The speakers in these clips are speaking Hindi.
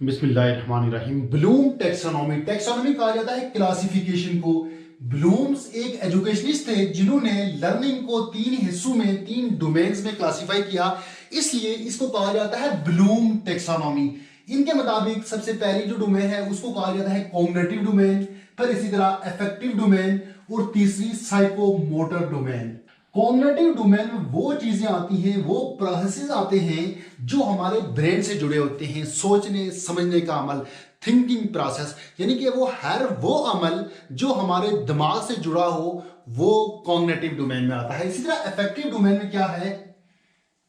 बिस्मिल्लाहिर्रहमानिर्रहीम। ब्लूम टेक्सोनॉमी टेक्सोनॉमी कहा जाता है क्लासिफिकेशन को। ब्लूम्स एक एजुकेशनिस्ट थे जिन्होंने लर्निंग को तीन हिस्सों में, तीन डोमेन्स में क्लासिफाई किया, इसलिए इसको कहा जाता है ब्लूम टेक्सोनॉमी। इनके मुताबिक सबसे पहली जो डोमेन है उसको कहा जाता है कॉग्निटिव डोमेन, फिर इसी तरह अफेक्टिव डोमेन और तीसरी साइकोमोटर डोमेन। कॉग्निटिव डोमेन में वो चीजें आती हैं, वो प्रोसेसेस आते हैं जो हमारे ब्रेन से जुड़े होते हैं, सोचने समझने का अमल, थिंकिंग प्रोसेस, यानी कि वो अमल जो हमारे दिमाग से जुड़ा हो वो कॉग्निटिव डोमेन में आता है। इसी तरह अफेक्टिव डोमेन में क्या है,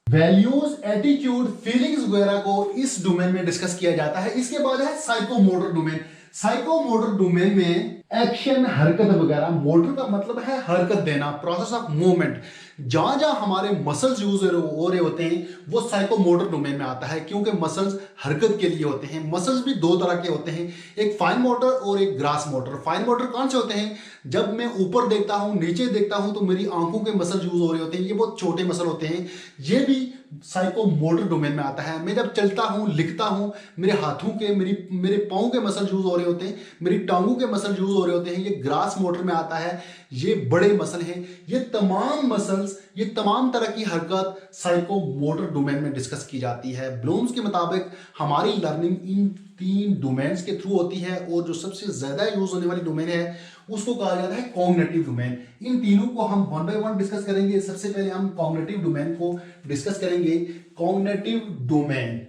वैल्यूज, एटीट्यूड, फीलिंग्स वगैरह को इस डोमेन में डिस्कस किया जाता है। इसके बाद है साइकोमोटर डोमेन। साइकोमोटर डोमेन में एक्शन, हरकत वगैरह, मोटर का मतलब है हरकत देना, प्रोसेस ऑफ मूवमेंट, जहां जहां हमारे मसल्स यूज हो रहे होते हैं वो साइकोमोटर डोमेन में आता है, क्योंकि मसल्स हरकत के लिए होते हैं। मसल्स भी दो तरह के होते हैं, एक फाइन मोटर और एक ग्रास मोटर। फाइन मोटर कौन से होते हैं, जब मैं ऊपर देखता हूं, नीचे देखता हूं तो मेरी आंखों के मसल यूज हो रहे होते हैं, ये बहुत छोटे मसल होते हैं, ये भी साइकोमोटर डोमेन में आता है। मैं जब चलता हूं, लिखता हूं, मेरे हाथों के, मेरे पांव के मसल यूज हो रहे होते हैं, मेरी टांगों के मसल यूज हो रहे होते हैं, ये ग्रास मोटर में आता है। ये बड़े मसल हैं। ये तमाम मसल्स, ये तमाम तरह की हरकत साइकोमोटर डोमेन में डिस्कस की जाती है। ब्लूम्स के मुताबिक हमारी लर्निंग इन तीन डोमेन्स के थ्रू होती है, और जो सबसे ज्यादा यूज होने वाली डोमेन है उसको कहा जाता है कॉग्निटिव डोमेन। इन तीनों को हम वन बाय वन डिस्कस करेंगे। सबसे पहले हम कॉग्निटिव डोमेन को डिस्कस करेंगे। कॉग्निटिव डोमेन,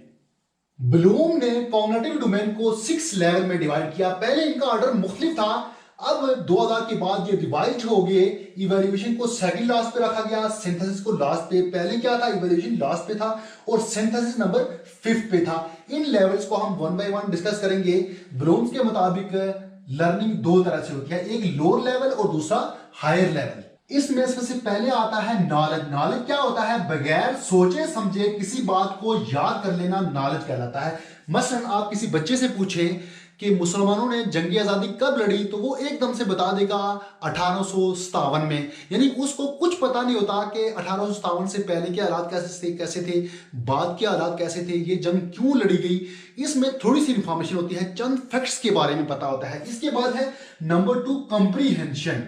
ब्लूम ने कॉग्निटिव डोमेन को 6 लेवल में डिवाइड किया। पहले इनका ऑर्डर मुख्तलिफ था, अब 2000 के बाद ये डिवाइड हो गए। इवैल्यूएशन को सेकंड लास्ट पे रखा गया, सिंथेसिस को लास्ट पे। पहले क्या था, इवैल्यूएशन लास्ट पे था और सिंथेसिस नंबर 5th पे था। इन लेवल्स को हम वन बाय वन डिस्कस करेंगे। ब्लूम्स के मुताबिक लर्निंग दो तरह से होती है, एक लोअर लेवल और दूसरा हायर लेवल। इसमें सबसे पहले आता है नॉलेज। नॉलेज क्या होता है, बगैर सोचे समझे किसी बात को याद कर लेना नॉलेज कहलाता है। मसलन आप किसी बच्चे से पूछें कि मुसलमानों ने जंग आज़ादी कब लड़ी, तो वो एकदम से बता देगा 1857 में, यानी उसको कुछ पता नहीं होता कि 1857 से पहले के हालात कैसे थे, बाद के हालात कैसे थे, ये जंग क्यों लड़ी गई। इसमें थोड़ी सी इंफॉर्मेशन होती है, चंद फैक्ट्स के बारे में पता होता है। इसके बाद है नंबर 2 कंप्रीहेंशन।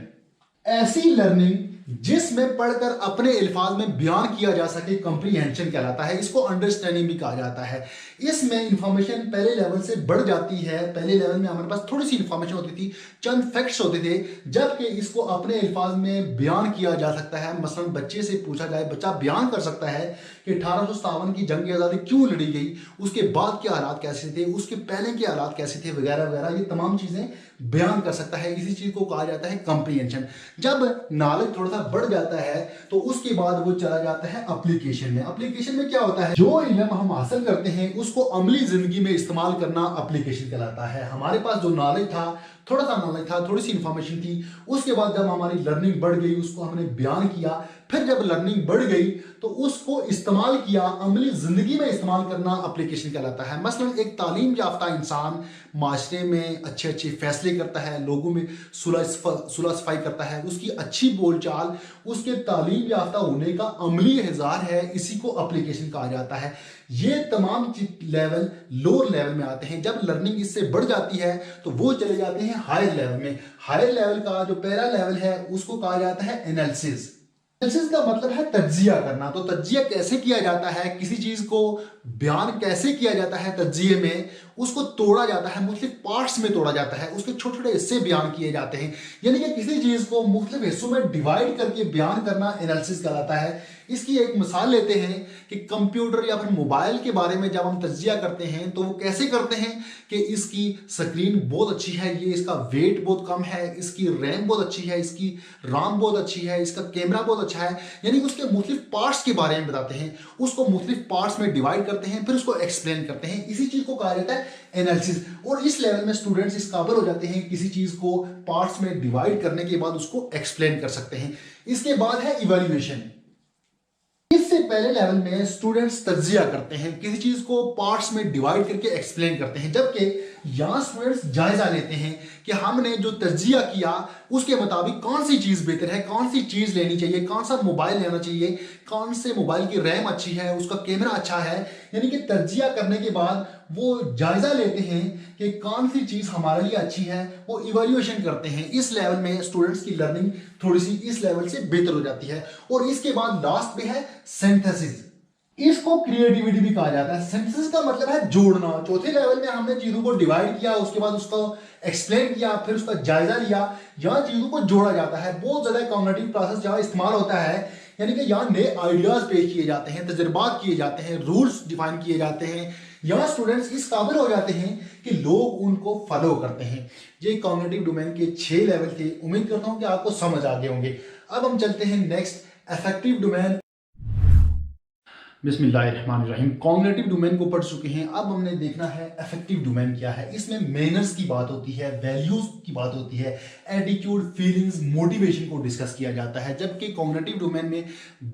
ऐसी लर्निंग जिसमें पढ़कर अपने अल्फाज में बयान किया जा सके कंप्रीहेंशन कहलाता है। इसको अंडरस्टैंडिंग भी कहा जाता है। इसमें इंफॉर्मेशन पहले लेवल से बढ़ जाती है। पहले लेवल में हमारे पास थोड़ी सी इंफॉर्मेशन होती थी, चंद फैक्ट्स होते थे, जबकि इसको अपने अल्फाज में बयान किया जा सकता है। मसलन बच्चे से पूछा जाए, बच्चा बयान कर सकता है कि 1857 की जंग आज़ादी क्यों लड़ी गई, उसके बाद के हालात कैसे थे, उसके पहले के हालात कैसे थे, वगैरह वगैरह, ये तमाम चीजें बयान कर सकता है। इसी चीज को कहा जाता है कंप्रीहेंशन। जब नॉलेज थोड़ा सा बढ़ जाता है तो उसके बाद वो चला जाता है एप्लीकेशन में। एप्लीकेशन में क्या होता है, जो इल्म हम हासिल करते हैं उसको अमली जिंदगी में इस्तेमाल करना एप्लीकेशन कहलाता है। हमारे पास जो नॉलेज था, थोड़ा सा नॉलेज था, थोड़ी सी इंफॉर्मेशन थी, उसके बाद जब हमारी लर्निंग बढ़ गई, उसको हमने बयान किया, फिर जब लर्निंग बढ़ गई तो उसको इस्तेमाल किया, अमली जिंदगी में इस्तेमाल करना एप्लीकेशन कहलाता है। मसलन एक तालीम याफ्ता इंसान माशरे में अच्छे अच्छे फैसले करता है, लोगों में सुलह सफाई करता है, उसकी अच्छी बोलचाल उसके तालीम याफ्ता होने का अमली इज़हार है, इसी को एप्लीकेशन कहा जाता है। ये तमाम लेवल लोअर लेवल में आते हैं। जब लर्निंग इससे बढ़ जाती है तो वो चले जाते हैं हायर लेवल में। हायर लेवल का जो पहला लेवल है उसको कहा जाता है एनालिसिस। एनालिसिस का मतलब है तज्जिया करना। तो तज्जिया कैसे किया जाता है, किसी चीज को बयान कैसे किया जाता है, तज्जिए में उसको तोड़ा जाता है, मुख्तलिफ पार्ट्स में तोड़ा जाता है, उसके छोटे छोटे हिस्से बयान किए जाते हैं, यानी कि किसी चीज को मुख्तलिफ हिस्सों में डिवाइड करके बयान करना एनालिसिस कहलाता है। इसकी एक मिसाल लेते हैं कि कंप्यूटर या फिर मोबाइल के बारे में जब हम तज्जिया करते हैं तो वो कैसे करते हैं कि इसकी स्क्रीन बहुत अच्छी है, ये इसका वेट बहुत कम है, इसकी रैम बहुत अच्छी है, इसकी राम बहुत अच्छी है, इसका कैमरा बहुत अच्छा है, यानी उसके मुख्तलिफ पार्ट्स के बारे में बताते हैं, उसको मुख्तलिफ पार्ट्स में डिवाइड करते हैं, फिर उसको एक्सप्लेन करते हैं। इसी चीज को कहा जाता है एनालिसिस। और इस लेवल में स्टूडेंट्स इस काबिल हो जाते हैं किसी चीज को पार्ट्स में डिवाइड करने के बाद उसको एक्सप्लेन कर सकते हैं। इसके बाद है इवैल्यूएशन। इससे पहले लेवल में स्टूडेंट्स तज्जिया करते हैं, किसी चीज को पार्ट्स में डिवाइड करके एक्सप्लेन करते हैं, जबकि यहां स्टूडेंट्स जायजा लेते हैं कि हमने जो तज्जिया किया उसके मुताबिक कौन सी चीज बेहतर है, कौन सी चीज लेनी चाहिए, कौन सा मोबाइल लेना चाहिए, कौन से मोबाइल की रैम अच्छी है, उसका कैमरा अच्छा है। यानी कि तज्जिया करने के बाद वो जायजा लेते हैं कि कौन सी चीज हमारे लिए अच्छी है, वो इवैल्यूएशन करते हैं। इस लेवल में स्टूडेंट्स की लर्निंग थोड़ी सी इस लेवल से बेहतर हो जाती है। और इसके बाद लास्ट में है सिंथेसिस। इसको क्रिएटिविटी भी कहा जाता है। सिंथेसिस का मतलब है जोड़ना। चौथे लेवल में हमने चीजों को डिवाइड किया, उसके बाद उसको एक्सप्लेन किया, फिर उसका जायजा लिया। यहाँ चीजों को जोड़ा जाता है। बहुत ज्यादा कॉग्निटिव प्रोसेस जहाँ इस्तेमाल होता है, यानी कि यहाँ नए आइडियाज पेश किए जाते हैं, तजर्बात किए जाते हैं, रूल्स डिफाइन किए जाते हैं। यहाँ स्टूडेंट्स इस काबिल हो जाते हैं कि लोग उनको फॉलो करते हैं। ये कॉग्निटिव डोमेन के 6 लेवल थे। उम्मीद करता हूँ कि आपको समझ आ गए होंगे। अब हम चलते हैं नेक्स्ट अफेक्टिव डोमेन। बिस्मिल्लाहिर्रहमानिर्रहीम। कॉग्निटिव डोमेन को पढ़ चुके हैं, अब हमने देखना है अफेक्टिव डोमेन क्या है। इसमें मैनर्स की बात होती है, वैल्यूज की बात होती है, एटीट्यूड, फीलिंग्स, मोटिवेशन को डिस्कस किया जाता है। जबकि कॉग्निटिव डोमेन में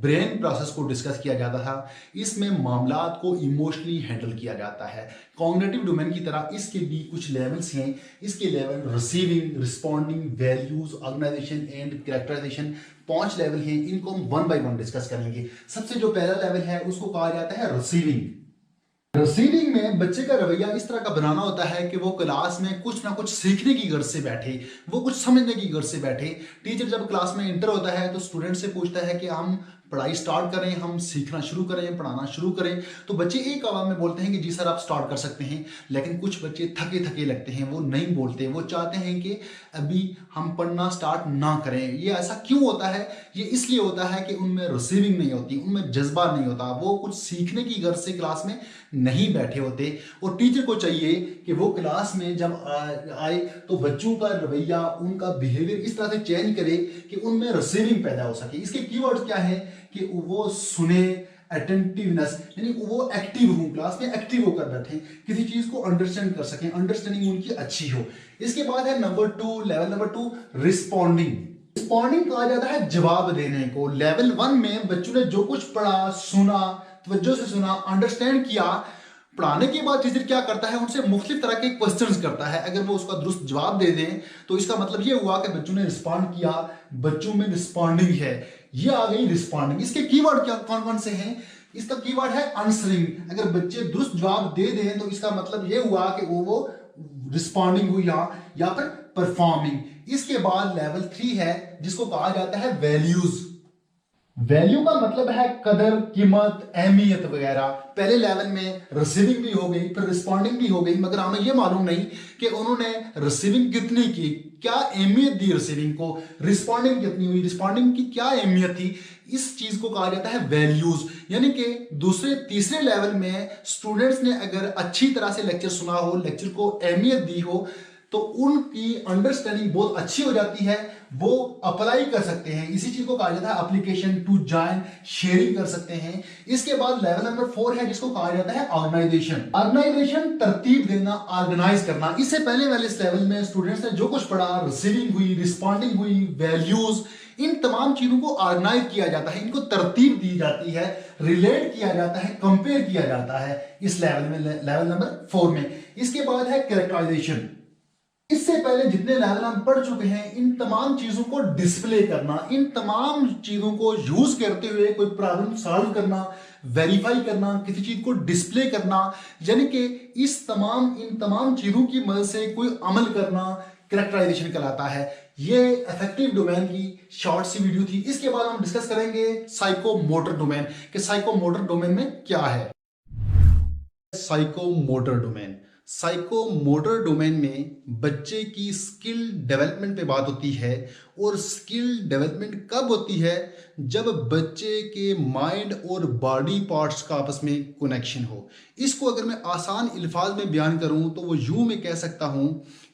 ब्रेन प्रोसेस को डिस्कस किया जाता था, इसमें मामलात को इमोशनली हैंडल किया जाता है। कॉग्निटिव डोमेन की तरह इसके भी कुछ लेवल्स हैं। इसके level receiving, responding, values, organisation and characterisation, 5 level हैं। इनको हम 1 बाय 1 डिस्कस करेंगे। सबसे जो पहला लेवल है उसको कहा जाता है रिसीविंग। रिसीविंग में बच्चे का रवैया इस तरह का बनाना होता है कि वो क्लास में कुछ ना कुछ सीखने की गर्ज से बैठे, वो कुछ समझने की गर्ज से बैठे। टीचर जब क्लास में इंटर होता है तो स्टूडेंट से पूछता है कि हम पढ़ाई स्टार्ट करें, हम सीखना शुरू करें, पढ़ाना शुरू करें। तो बच्चे एक आवाज में बोलते हैं कि जी सर आप स्टार्ट कर सकते हैं। लेकिन कुछ बच्चे थके थके लगते हैं, वो नहीं बोलते, वो चाहते हैं कि अभी हम पढ़ना स्टार्ट ना करें। ये ऐसा क्यों होता है? ये इसलिए होता है कि उनमें रिसीविंग नहीं होती, उनमें जज्बा नहीं होता, वो कुछ सीखने की गर्ज से क्लास में नहीं बैठे होते। और टीचर को चाहिए कि वो क्लास में जब आए तो बच्चों का रवैया, उनका बिहेवियर इस तरह से चेंज करे कि उनमें रिसीविंग पैदा हो सके। इसके कीवर्ड्स क्या है कि वो सुने, अटेंटिवनेस, यानी वो एक्टिव हो, क्लास में एक्टिव होकर बैठे, किसी चीज को अंडरस्टैंड कर सकें, अंडरस्टैंडिंग उनकी अच्छी हो। इसके बाद है लेवल नंबर 2 रिस्पॉन्डिंग। रिस्पॉन्डिंग कहा जाता है जवाब देने को। लेवल 1 में बच्चों ने जो कुछ पढ़ा, सुना, तवज्जो से सुना, अंडरस्टैंड किया, पढ़ाने के बाद टीचर क्या करता है, उनसे मुख्तलिफ तरह के क्वेश्चंस करता है। अगर वो उसका दुरुस्त जवाब दे दें तो इसका मतलब ये हुआ कि बच्चों ने रिस्पॉन्ड किया, बच्चों में रिस्पॉन्डिंग है। ये आ गई रिस्पॉन्डिंग। इसके कीवर्ड क्या कौन कौन से हैं? इसका कीवर्ड है आंसरिंग। अगर बच्चे दुरुस्त जवाब दे दें तो इसका मतलब ये हुआ कि वो रिस्पॉन्डिंग हुई या फिर परफॉर्मिंग। इसके बाद लेवल 3 है जिसको कहा जाता है वैल्यूज। वैल्यू का मतलब है कदर, कीमत, अहमियत वगैरह। पहले लेवल में रिसीविंग भी हो गई, फिर रिस्पॉन्डिंग भी हो गई, मगर हमें यह मालूम नहीं कि उन्होंने रिसीविंग कितनी की, क्या अहमियत दी रिसीविंग को, रिस्पॉन्डिंग कितनी हुई, रिस्पॉन्डिंग की क्या अहमियत थी। इस चीज को कहा जाता है वैल्यूज। यानी कि दूसरे तीसरे लेवल में स्टूडेंट्स ने अगर अच्छी तरह से लेक्चर सुना हो, लेक्चर को अहमियत दी हो, तो उनकी अंडरस्टैंडिंग बहुत अच्छी हो जाती है, वो अप्लाई कर सकते हैं। इसी चीज को कहा जाता है एप्लीकेशन टू जॉइन, शेयरिंग कर सकते हैं। इसके बाद लेवल नंबर 4 है जिसको कहा जाता है ऑर्गेनाइजेशन। ऑर्गेनाइजेशन तरतीब देना, ऑर्गेनाइज करना। इससे पहले वाले इस लेवल में स्टूडेंट्स ने जो कुछ पढ़ा, रिसीविंग हुई, रिस्पॉन्डिंग हुई, वैल्यूज, इन तमाम चीजों को ऑर्गेनाइज किया जाता है, इनको तरतीब दी जाती है, रिलेट किया जाता है, कंपेयर किया जाता है इस लेवल में, लेवल नंबर 4 में। इसके बाद है कैरेक्टराइजेशन। इससे पहले जितने लेवल हम पढ़ चुके हैं, इन तमाम चीजों को डिस्प्ले करना, इन तमाम चीजों को यूज करते हुए कोई प्रॉब्लम सॉल्व करना, वेरीफाई करना, किसी चीज को डिस्प्ले करना, यानी कि इन तमाम चीजों की मदद से कोई अमल करना कैरेक्टराइजेशन कहलाता है। ये अफेक्टिव डोमेन की शॉर्ट सी वीडियो थी। इसके बाद हम डिस्कस करेंगे साइकोमोटर डोमेन कि साइकोमोटर डोमेन में क्या है। साइकोमोटर डोमेन, साइकोमोटर डोमेन में बच्चे की स्किल डेवलपमेंट पे बात होती है। और स्किल डेवलपमेंट कब होती है? जब बच्चे के माइंड और बॉडी पार्ट्स का आपस में कनेक्शन हो। इसको अगर मैं आसान अल्फाज में बयान करूं तो वो यूं मैं कह सकता हूं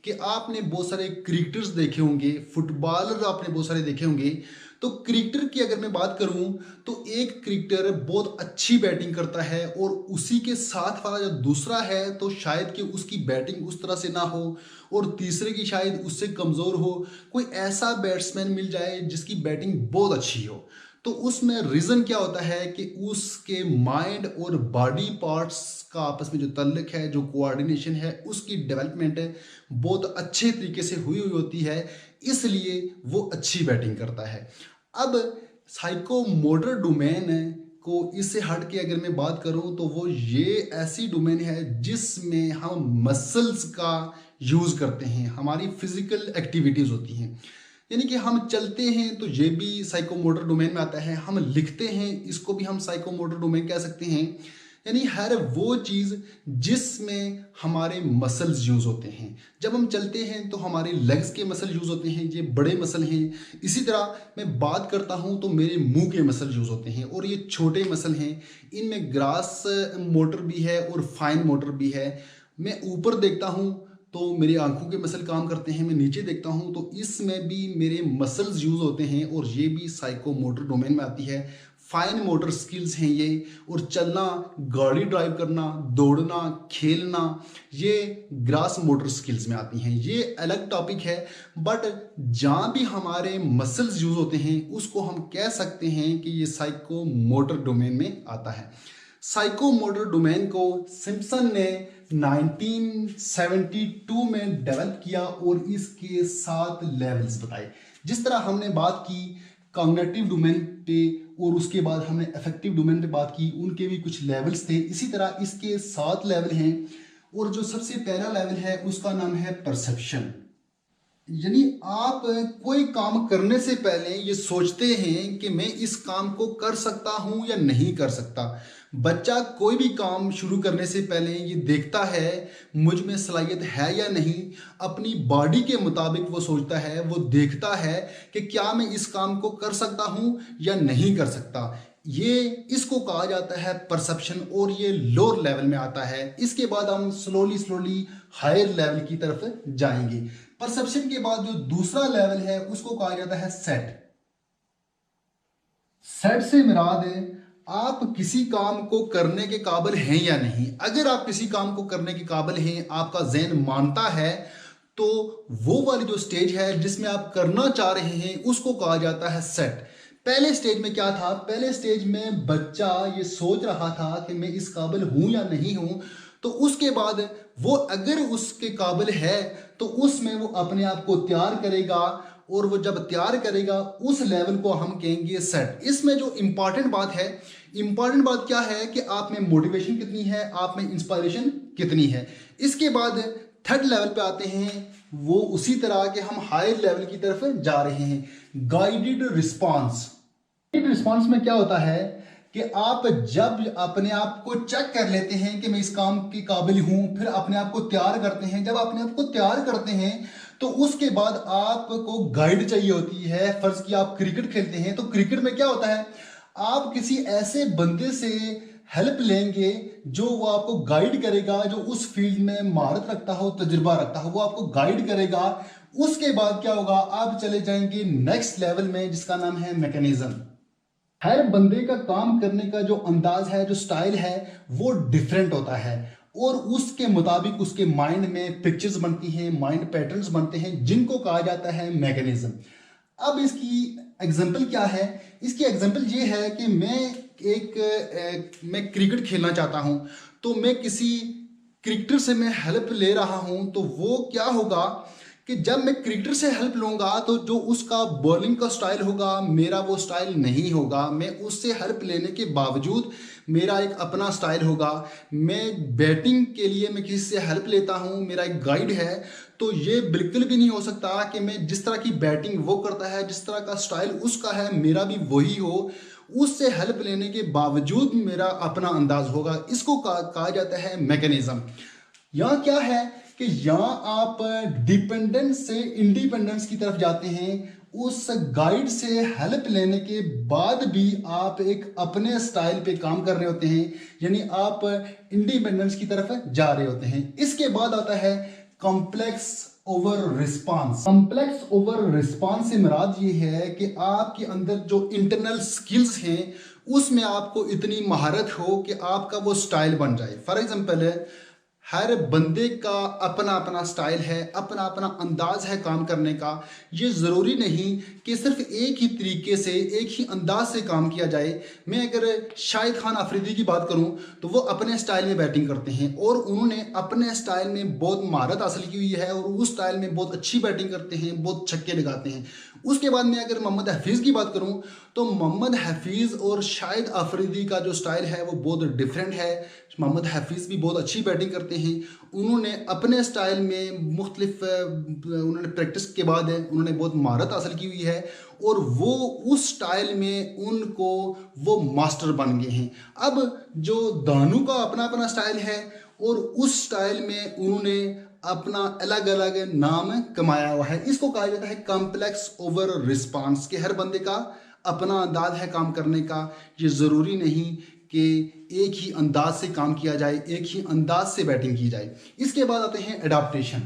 कि आपने बहुत सारे क्रिकेटर्स देखे होंगे, फुटबॉलर आपने बहुत सारे देखे होंगे। तो क्रिकेटर की अगर मैं बात करूं तो एक क्रिकेटर बहुत अच्छी बैटिंग करता है और उसी के साथ वाला जो दूसरा है तो शायद कि उसकी बैटिंग उस तरह से ना हो और तीसरे की शायद उससे कमज़ोर हो। कोई ऐसा बैट्समैन मिल जाए जिसकी बैटिंग बहुत अच्छी हो, तो उसमें रीज़न क्या होता है कि उसके माइंड और बॉडी पार्ट्स का आपस में जो तल्लुक है, जो कोऑर्डिनेशन है, उसकी डेवलपमेंट बहुत अच्छे तरीके से हुई होती है, इसलिए वो अच्छी बैटिंग करता है। अब साइकोमोटर डोमेन को इससे हट के अगर मैं बात करूं तो वो ये ऐसी डोमेन है जिसमें हम मसल्स का यूज़ करते हैं, हमारी फिजिकल एक्टिविटीज़ होती हैं। यानी कि हम चलते हैं तो ये भी साइकोमोटर डोमेन में आता है, हम लिखते हैं इसको भी हम साइकोमोटर डोमेन कह सकते हैं। यानी हर वो चीज़ जिसमें हमारे मसल्स यूज़ होते हैं। जब हम चलते हैं तो हमारे लेग्स के मसल यूज़ होते हैं, ये बड़े मसल हैं। इसी तरह मैं बात करता हूँ तो मेरे मुंह के मसल यूज़ होते हैं और ये छोटे मसल हैं। इनमें ग्रास मोटर भी है और फाइन मोटर भी है। मैं ऊपर देखता हूँ तो मेरी आंखों के मसल काम करते हैं, मैं नीचे देखता हूँ तो इसमें भी मेरे मसल्स यूज़ होते हैं और ये भी साइकोमोटर डोमेन में आती है। फाइन मोटर स्किल्स हैं ये। और चलना, गाड़ी ड्राइव करना, दौड़ना, खेलना, ये ग्रास मोटर स्किल्स में आती हैं। ये अलग टॉपिक है, बट जहाँ भी हमारे मसल्स यूज़ होते हैं उसको हम कह सकते हैं कि ये साइकोमोटर डोमेन में आता है। साइकोमोटर डोमेन को सिम्पसन ने 1972 में डेवलप किया और इसके 7 लेवल्स बताए। जिस तरह हमने बात की कॉग्निटिव डोमेन पे और उसके बाद हमने अफेक्टिव डोमेन पे बात की, उनके भी कुछ लेवल्स थे। इसी तरह इसके 7 लेवल हैं और जो सबसे पहला लेवल है उसका नाम है परसेप्शन। यानी आप कोई काम करने से पहले ये सोचते हैं कि मैं इस काम को कर सकता हूं या नहीं कर सकता। बच्चा कोई भी काम शुरू करने से पहले ये देखता है मुझ में सलाहियत है या नहीं, अपनी बॉडी के मुताबिक वो सोचता है, वो देखता है कि क्या मैं इस काम को कर सकता हूं या नहीं कर सकता। ये इसको कहा जाता है परसेप्शन और ये लोअर लेवल में आता है। इसके बाद हम स्लोली हायर लेवल की तरफ जाएंगे। परसेप्शन के बाद जो दूसरा लेवल है उसको कहा जाता है सेट। सेट से मुराद है आप किसी काम को करने के काबिल हैं या नहीं। अगर आप किसी काम को करने के काबिल हैं, आपका ज़हन मानता है, तो वो वाली जो स्टेज है जिसमें आप करना चाह रहे हैं उसको कहा जाता है सेट। पहले स्टेज में क्या था? पहले स्टेज में बच्चा ये सोच रहा था कि मैं इस काबिल हूं या नहीं हूं। तो उसके बाद वो अगर उसके काबिल है तो उसमें वो अपने आप को तैयार करेगा और वो जब तैयार करेगा उस लेवल को हम कहेंगे सेट। इसमें जो इंपॉर्टेंट बात है, इंपॉर्टेंट बात क्या है कि आप में मोटिवेशन कितनी है, आप में इंस्पायरेशन कितनी है। इसके बाद थर्ड लेवल पे आते हैं, वो उसी तरह के हम हायर लेवल की तरफ जा रहे हैं, गाइडेड रिस्पांस। गाइडेड रिस्पांस में क्या होता है कि आप जब अपने आप को चेक कर लेते हैं कि मैं इस काम के काबिल हूं, फिर अपने आप को तैयार करते हैं। जब अपने आप को तैयार करते हैं तो उसके बाद आपको गाइड चाहिए होती है। फर्ज की आप क्रिकेट खेलते हैं तो क्रिकेट में क्या होता है, आप किसी ऐसे बंदे से हेल्प लेंगे जो वो आपको गाइड करेगा, जो उस फील्ड में महारत रखता हो, तजुर्बा रखता हो, वो आपको गाइड करेगा। उसके बाद क्या होगा, आप चले जाएंगे नेक्स्ट लेवल में जिसका नाम है मैकेनिज्म। हर बंदे का काम करने का जो अंदाज है, जो स्टाइल है, वो डिफरेंट होता है और उसके मुताबिक उसके माइंड में पिक्चर्स बनती हैं, माइंड पैटर्न्स बनते हैं, जिनको कहा जाता है मैकेनिज्म। अब इसकी एग्जांपल क्या है? इसकी एग्जांपल ये है कि मैं क्रिकेट खेलना चाहता हूं, तो मैं किसी क्रिकेटर से मैं हेल्प ले रहा हूं, तो वो क्या होगा कि जब मैं क्रिकेटर से हेल्प लूंगा तो जो उसका बॉलिंग का स्टाइल होगा, मेरा वो स्टाइल नहीं होगा। मैं उससे हेल्प लेने के बावजूद मेरा एक अपना स्टाइल होगा। मैं बैटिंग के लिए मैं किसी से हेल्प लेता हूं, मेरा एक गाइड है, तो ये बिल्कुल भी नहीं हो सकता कि मैं जिस तरह की बैटिंग वो करता है, जिस तरह का स्टाइल उसका है, मेरा भी वही हो। उससे हेल्प लेने के बावजूद मेरा अपना अंदाज होगा। इसको कहा जाता है मैकेनिज्म। यहाँ क्या है कि यहाँ आप डिपेंडेंस से इंडिपेंडेंस की तरफ जाते हैं। उस गाइड से हेल्प लेने के बाद भी आप एक अपने स्टाइल पे काम कर रहे होते हैं, यानी आप इंडिपेंडेंस की तरफ जा रहे होते हैं। इसके बाद आता है complex over response. Complex over response से मुराद ये है कि आपके अंदर जो इंटरनल स्किल्स हैं उसमें आपको इतनी महारत हो कि आपका वो स्टाइल बन जाए। फॉर एग्जाम्पल हर बंदे का अपना अपना स्टाइल है, अपना अपना अंदाज है काम करने का। ये ज़रूरी नहीं कि सिर्फ एक ही तरीके से, एक ही अंदाज से काम किया जाए। मैं अगर शाहिद खान अफरीदी की बात करूं तो वो अपने स्टाइल में बैटिंग करते हैं और उन्होंने अपने स्टाइल में बहुत महारत हासिल की हुई है और उस स्टाइल में बहुत अच्छी बैटिंग करते हैं, बहुत छक्के लगाते हैं। उसके बाद मैं अगर मोहम्मद हफीज़ की बात करूं तो मोहम्मद हफीज़ और शाहिद अफरीदी का जो स्टाइल है वो बहुत डिफरेंट है। मोहम्मद हफीज़ भी बहुत अच्छी बैटिंग करते हैं। उन्होंने अपने स्टाइल में मुख्तलिफ उन्होंने प्रैक्टिस के बाद उन्होंने बहुत महारत हासिल की हुई है और वो उस स्टाइल में उनको वो मास्टर बन गए हैं। अब जो दानू का अपना अपना स्टाइल है और उस स्टाइल में उन्होंने अपना अलग अलग नाम कमाया हुआ है। इसको कहा जाता है कॉम्प्लेक्स ओवर रिस्पांस, के हर बंदे का अपना अंदाज है काम करने का। ये ज़रूरी नहीं कि एक ही अंदाज से काम किया जाए, एक ही अंदाज से बैटिंग की जाए। इसके बाद आते हैं एडाप्टेशन।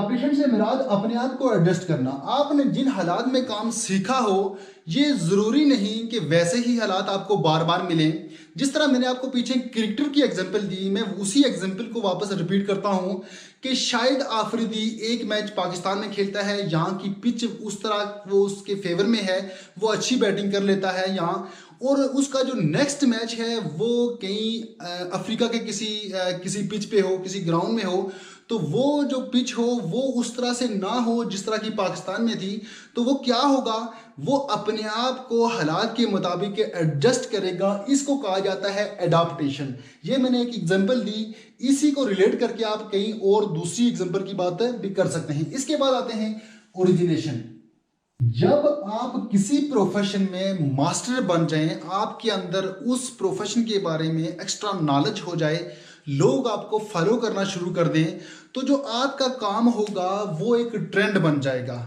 एडाप्टेशन से मुराद अपने आप को एडजस्ट करना। आपने जिन हालात में काम सीखा हो ये ज़रूरी नहीं कि वैसे ही हालात आपको बार बार मिलें। जिस तरह मैंने आपको पीछे क्रिकेटर की एग्जांपल दी, मैं उसी एग्जांपल को वापस रिपीट करता हूं कि शाहिद आफरीदी एक मैच पाकिस्तान में खेलता है, यहाँ की पिच उस तरह वो उसके फेवर में है, वो अच्छी बैटिंग कर लेता है यहाँ, और उसका जो नेक्स्ट मैच है वो कहीं अफ्रीका के किसी पिच पे हो, किसी ग्राउंड में हो, तो वो जो पिच हो वो उस तरह से ना हो जिस तरह की पाकिस्तान में थी। तो वो क्या होगा, वो अपने आप को हालात के मुताबिक एडजस्ट करेगा। इसको कहा जाता है एडाप्टेशन। ये मैंने एक एग्जांपल दी, इसी को रिलेट करके आप कहीं और दूसरी एग्जांपल की बात भी कर सकते हैं। इसके बाद आते हैं ओरिजिनेशन। जब आप किसी प्रोफेशन में मास्टर बन जाएं, आपके अंदर उस प्रोफेशन के बारे में एक्स्ट्रा नॉलेज हो जाए, लोग आपको फॉलो करना शुरू कर दें, तो जो आपका काम होगा वो एक ट्रेंड बन जाएगा,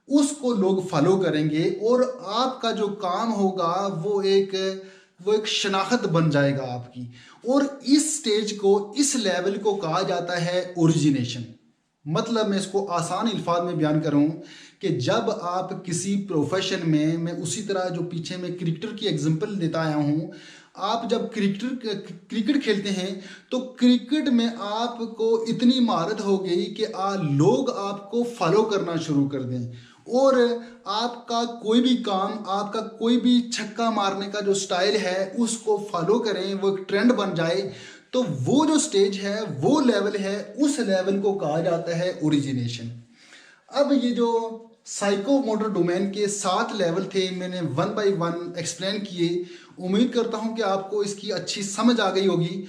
उसको लोग फॉलो करेंगे और आपका जो काम होगा वो एक शनाख्त बन जाएगा आपकी। और इस स्टेज को, इस लेवल को कहा जाता है ओरिजिनेशन। मतलब मैं इसको आसान अल्फाज में बयान करूं कि जब आप किसी प्रोफेशन में, मैं उसी तरह जो पीछे मैं क्रिकेटर की एग्जांपल देता आया हूं, आप जब क्रिकेट खेलते हैं तो क्रिकेट में आपको इतनी महारत हो गई कि लोग आपको फॉलो करना शुरू कर दें और आपका कोई भी काम, आपका कोई भी छक्का मारने का जो स्टाइल है उसको फॉलो करें, वो एक ट्रेंड बन जाए। तो वो जो स्टेज है, वो लेवल है, उस लेवल को कहा जाता है ओरिजिनेशन। अब ये जो साइकोमोटर डोमेन के 7 लेवल थे, मैंने 1 बाय 1 एक्सप्लेन किए। उम्मीद करता हूं कि आपको इसकी अच्छी समझ आ गई होगी